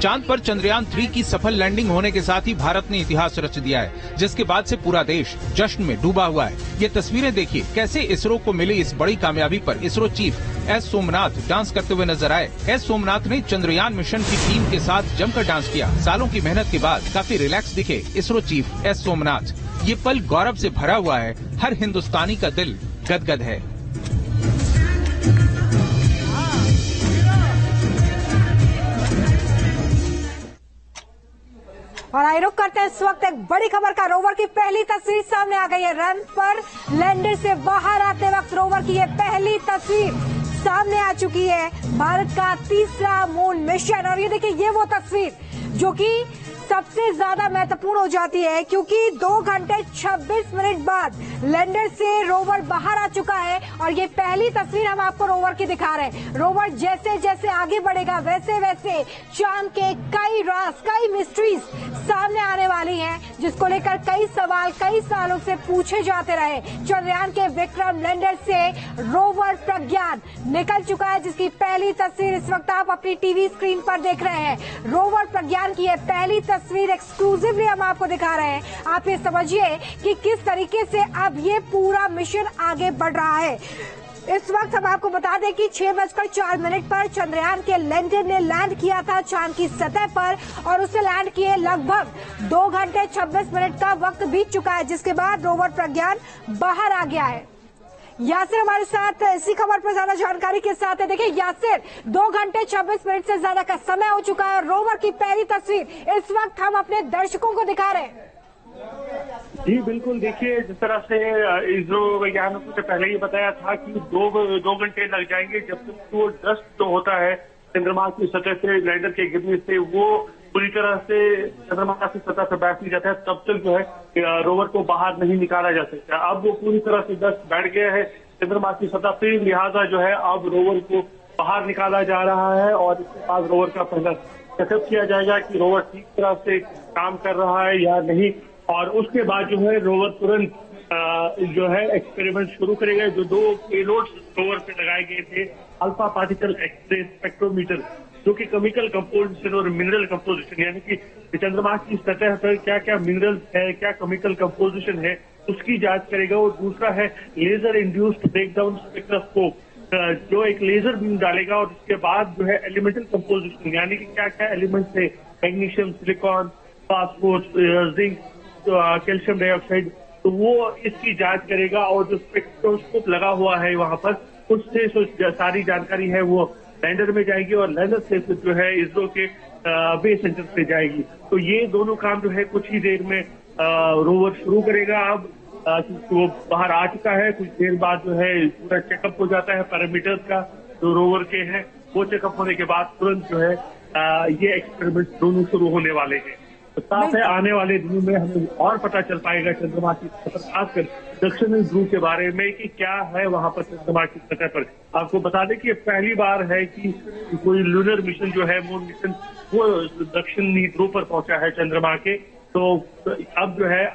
चांद पर चंद्रयान 3 की सफल लैंडिंग होने के साथ ही भारत ने इतिहास रच दिया है, जिसके बाद से पूरा देश जश्न में डूबा हुआ है। ये तस्वीरें देखिए कैसे इसरो को मिली इस बड़ी कामयाबी पर ISRO chief S Somnath dance करते हुए नजर आए। एस सोमनाथ ने चंद्रयान मिशन की टीम के साथ जमकर डांस किया। सालों की मेहनत के बाद काफी रिलैक्स दिखे इसरो चीफ एस सोमनाथ। ये पल गौरव से भरा हुआ है, हर हिंदुस्तानी का दिल गदगद है। और आई रुक करते हैं इस वक्त एक बड़ी खबर का। रोवर की पहली तस्वीर सामने आ गई है। रन पर लैंडर से बाहर आते वक्त रोवर की ये पहली तस्वीर सामने आ चुकी है। भारत का तीसरा मून मिशन। और ये देखिए, ये वो तस्वीर जो कि सबसे ज्यादा महत्वपूर्ण हो जाती है, क्योंकि 2 घंटे 26 मिनट बाद लैंडर से रोवर बाहर आ चुका है। और ये पहली तस्वीर हम आपको रोवर की दिखा रहे हैं। रोवर जैसे जैसे आगे बढ़ेगा वैसे वैसे चांद के कई राज, कई मिस्ट्रीज सामने आने वाली हैं, जिसको लेकर कई सवाल कई सालों से पूछे जाते रहे। चंद्रयान के विक्रम लैंडर से रोवर प्रज्ञान निकल चुका है, जिसकी पहली तस्वीर इस वक्त आप अपनी टीवी स्क्रीन पर देख रहे हैं। रोवर प्रज्ञान की यह पहली तस्वीर एक्सक्लूसिवली हम आपको दिखा रहे हैं। आप ये समझिए कि किस तरीके से अब ये पूरा मिशन आगे बढ़ रहा है। इस वक्त हम आपको बता दें कि 6:04 पर चंद्रयान के लैंडर ने लैंड किया था चांद की सतह पर, और उसे लैंड किए लगभग 2 घंटे 26 मिनट का वक्त बीत चुका है, जिसके बाद रोवर प्रज्ञान बाहर आ गया है। यासिर हमारे साथ इसी खबर पर ज्यादा जानकारी के साथ है। देखिए यासिर, 2 घंटे 26 मिनट से ज्यादा का समय हो चुका है और रोवर की पहली तस्वीर इस वक्त हम अपने दर्शकों को दिखा रहे हैं। जी बिल्कुल, देखिए जिस तरह से इसरो वैज्ञानिकों से पहले ही बताया था कि दो घंटे लग जाएंगे जब तक वो डस्ट जो होता है चंद्रमा की सतह से लैंडर के गिरने से वो पूरी तरह से चंद्रमा की सतह पर बैठ नहीं जाता है, तब तक जो है रोवर को बाहर नहीं निकाला जा सकता। अब वो पूरी तरह से डस्ट बैठ गया है चंद्रमा की सतह पे, लिहाजा जो है अब रोवर को बाहर निकाला जा रहा है और इसके बाद रोवर का पहला चेकअप किया जाएगा कि रोवर ठीक तरह से काम कर रहा है या नहीं। और उसके बाद जो है रोवर तुरंत जो है एक्सपेरिमेंट शुरू करेगा। जो 2 पेलोड्स रोवर पे लगाए गए थे, अल्फा पार्टिकल एक्सरे स्पेक्ट्रोमीटर, जो कि केमिकल कंपोजिशन और मिनरल कंपोजिशन, यानी कि चंद्रमा की सतह पर क्या क्या मिनरल्स है, क्या केमिकल कंपोजिशन है, उसकी जांच करेगा। और दूसरा है लेजर इंड्यूस्ड ब्रेकडाउन स्पेक्ट्रोस्कोप, जो एक लेजर बीम डालेगा और उसके बाद जो है एलिमेंटल कंपोजिशन, यानी कि क्या क्या एलिमेंट्स है, magnesium, silicon, phosphorus, zinc, calcium dioxide, तो वो इसकी जांच करेगा। और जो स्पेक्ट्रोस्कोप लगा हुआ है वहां पर, उससे सारी जानकारी है वो लैंडर में जाएगी और लैंडर से जो है इसरो के बेस सेंटर पे जाएगी। तो ये दोनों काम जो है कुछ ही देर में रोवर शुरू करेगा। अब वो बाहर आ चुका है, कुछ देर बाद जो है पूरा चेकअप हो जाता है पैरामीटर्स का जो रोवर के हैं। वो चेकअप होने के बाद तुरंत जो है ये एक्सपेरिमेंट दोनों शुरू होने वाले हैं। तो साथ है आने वाले दिनों में हमें और पता चल पाएगा चंद्रमा की सतह, खासकर दक्षिणी ध्रुव के बारे में कि क्या है वहां पर चंद्रमा की सतह पर। आपको बता दें कि ये पहली बार है कि कोई लूनर मिशन जो है, मून मिशन, वो दक्षिणी ध्रुव पर पहुंचा है चंद्रमा के। तो अब जो है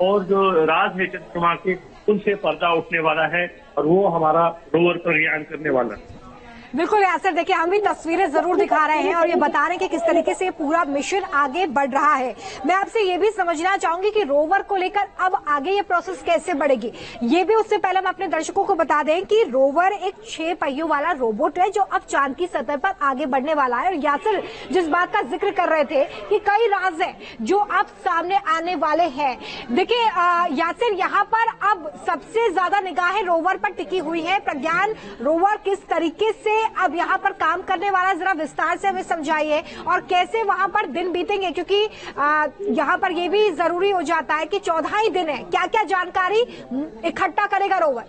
और जो राज है चंद्रमा के, उनसे पर्दा उठने वाला है और वो हमारा रोवर प्रज्ञान करने वाला है। बिल्कुल यासिर, देखिए हम भी तस्वीरें जरूर दिखा रहे हैं और ये बता रहे हैं कि किस तरीके से पूरा मिशन आगे बढ़ रहा है। मैं आपसे ये भी समझना चाहूंगी कि रोवर को लेकर अब आगे ये प्रोसेस कैसे बढ़ेगी। ये भी उससे पहले हम अपने दर्शकों को बता दें कि रोवर एक 6 पहियों वाला रोबोट है जो अब चांद की सतह पर आगे बढ़ने वाला है। और यासिर जिस बात का जिक्र कर रहे थे कि कई राज हैं जो अब सामने आने वाले हैं। देखिए यासिर, यहाँ पर अब सबसे ज्यादा निगाहें रोवर पर टिकी हुई है। प्रज्ञान रोवर किस तरीके से अब यहाँ पर काम करने वाला, जरा विस्तार से हमें समझाइए और कैसे वहाँ पर दिन बीतेंगे, क्योंकि यहाँ पर ये भी जरूरी हो जाता है कि 14 ही दिन है। क्या क्या जानकारी इकट्ठा करेगा रोवर?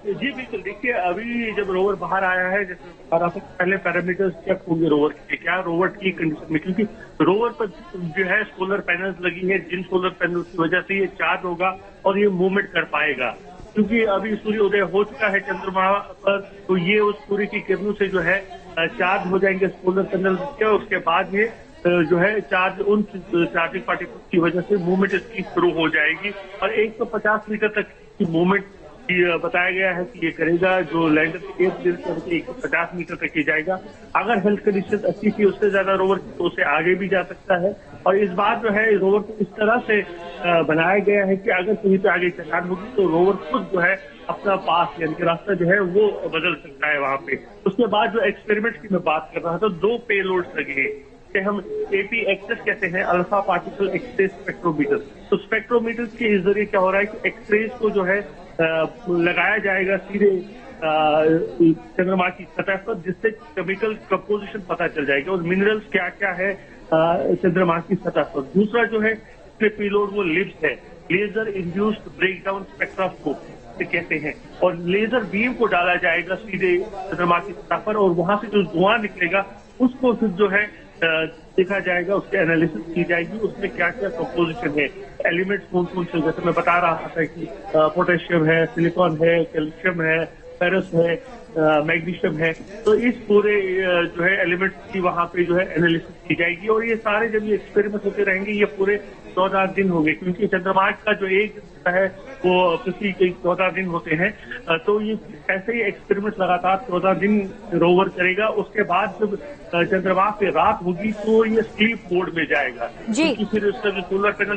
जी बिल्कुल, देखिए अभी जब रोवर बाहर आया है, जैसे पहले पैरामीटर्स चेक होंगे रोवर के, क्या रोवर की कंडीशन में, क्योंकि रोवर पर जो है सोलर पैनल्स लगी है, जिन सोलर पैनल की वजह से ये चार्ज होगा और ये मूवमेंट कर पाएगा। क्योंकि अभी सूर्योदय हो चुका है चंद्रमा पर, तो ये उस सूर्य की किरणों से जो है चार्ज हो जाएंगे सोलर पैनल के। उसके बाद ये जो है चार्ज, उन चार्जिंग पार्टिकल्स की वजह से मूवमेंट इसकी शुरू हो जाएगी और 150 मीटर तक की मूवमेंट ये बताया गया है कि ये करेगा जो लैंडर के इर्द गिर्द 150 मीटर तक ही जाएगा। अगर हेल्थ कंडीशन अच्छी थी उससे ज्यादा रोवर तो उसे आगे भी जा सकता है। और इस बार जो है रोवर को इस तरह से बनाया गया है कि अगर कहीं पे आगे चट्टान होगी तो रोवर खुद जो है अपना पास यानी कि रास्ता जो है वो बदल सकता है वहां पे। उसके बाद जो एक्सपेरिमेंट की मैं बात कर रहा था, 2 पेलोड्स लगे हैं, हम APXS कहते हैं, अल्फा पार्टिकल एक्सरे स्पेक्ट्रोमीटर। तो स्पेक्ट्रोमीटर के इस जरिए क्या हो रहा है कि एक्सरेज को जो है लगाया जाएगा सीधे चंद्रमा की सतह पर, जिससे केमिकल कंपोजिशन पता चल जाएगा और मिनरल्स क्या क्या है चंद्रमा की सतह पर। दूसरा जो है इसमें पेलोड वो लिब्स है, लेजर इंड्यूस्ड ब्रेकडाउन स्पेक्ट्रोस्कोप कहते हैं, और लेजर बीम को डाला जाएगा सीधे चंद्रमा की सतह पर और वहां से जो धुआं निकलेगा उसको फिर जो है देखा जाएगा, उसकी एनालिसिस की जाएगी, उसमें क्या क्या कंपोजिशन है, एलिमेंट्स कौन कौन से, जैसे मैं बता रहा था कि पोटेशियम है, सिलिकॉन है, कैल्शियम है, फेरस है, मैग्नीशियम है। तो इस पूरे जो है एलिमेंट्स की वहां पे जो है एनालिसिस की जाएगी और ये सारे जब ये एक्सपेरिमेंट होते रहेंगे ये पूरे 14 दिन होंगे, क्योंकि चंद्रमा का जो एक है वो पृथ्वी के 14 दिन होते हैं। तो ये ऐसे ही एक्सपेरिमेंट लगातार 14 दिन रोवर करेगा। उसके बाद जब चंद्रमा पे रात होगी तो ये स्लीप मोड में जाएगा, क्योंकि फिर उसका जो सोलर पैनल